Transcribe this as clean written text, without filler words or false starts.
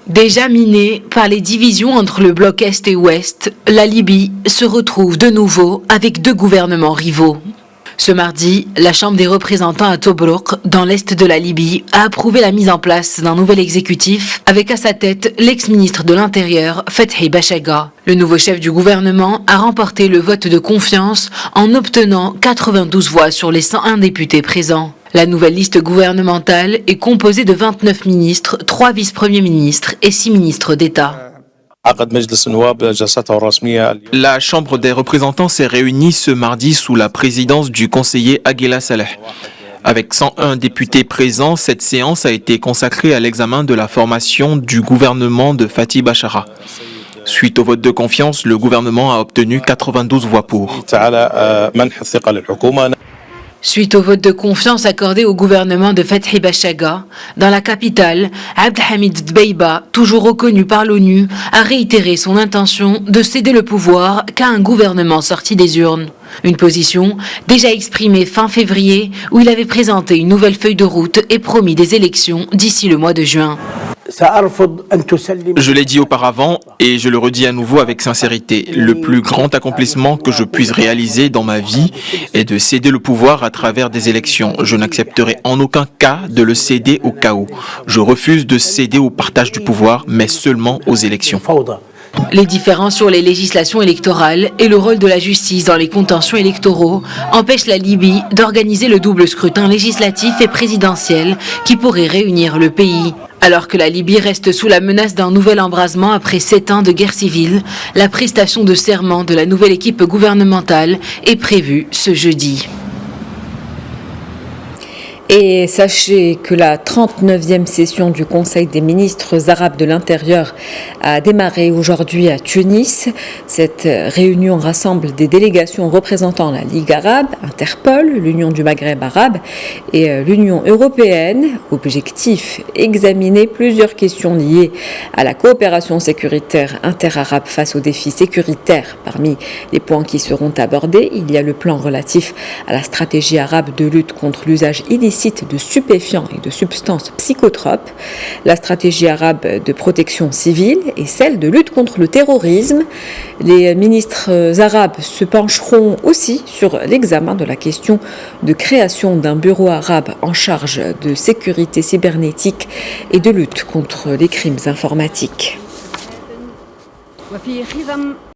Déjà minée par les divisions entre le bloc Est et Ouest, la Libye se retrouve de nouveau avec deux gouvernements rivaux. Ce mardi, la Chambre des représentants à Tobruk, dans l'est de la Libye, a approuvé la mise en place d'un nouvel exécutif avec à sa tête l'ex-ministre de l'Intérieur, Fethi Bachagha. Le nouveau chef du gouvernement a remporté le vote de confiance en obtenant 92 voix sur les 101 députés présents. La nouvelle liste gouvernementale est composée de 29 ministres, 3 vice-premiers ministres et 6 ministres d'État. La Chambre des représentants s'est réunie ce mardi sous la présidence du conseiller Aguila Saleh. Avec 101 députés présents, cette séance a été consacrée à l'examen de la formation du gouvernement de Fethi Bachagha. Suite au vote de confiance, le gouvernement a obtenu 92 voix pour. Suite au vote de confiance accordé au gouvernement de Fethi Bachagha, dans la capitale, Abdelhamid Dbeiba, toujours reconnu par l'ONU, a réitéré son intention de céder le pouvoir qu'à un gouvernement sorti des urnes. Une position déjà exprimée fin février où il avait présenté une nouvelle feuille de route et promis des élections d'ici le mois de juin. Je l'ai dit auparavant et je le redis à nouveau avec sincérité. Le plus grand accomplissement que je puisse réaliser dans ma vie est de céder le pouvoir à travers des élections. Je n'accepterai en aucun cas de le céder au chaos. Je refuse de céder au partage du pouvoir, mais seulement aux élections. Les différences sur les législations électorales et le rôle de la justice dans les contentieux électoraux empêchent la Libye d'organiser le double scrutin législatif et présidentiel qui pourrait réunir le pays. Alors que la Libye reste sous la menace d'un nouvel embrasement après 7 ans de guerre civile, la prestation de serment de la nouvelle équipe gouvernementale est prévue ce jeudi. Et sachez que la 39e session du Conseil des ministres arabes de l'Intérieur a démarré aujourd'hui à Tunis. Cette réunion rassemble des délégations représentant la Ligue arabe, Interpol, l'Union du Maghreb arabe et l'Union européenne. Objectif, examiner plusieurs questions liées à la coopération sécuritaire interarabe face aux défis sécuritaires. Parmi les points qui seront abordés, il y a le plan relatif à la stratégie arabe de lutte contre l'usage illicite de stupéfiants et de substances psychotropes, la stratégie arabe de protection civile et celle de lutte contre le terrorisme. Les ministres arabes se pencheront aussi sur l'examen de la question de création d'un bureau arabe en charge de sécurité cybernétique et de lutte contre les crimes informatiques.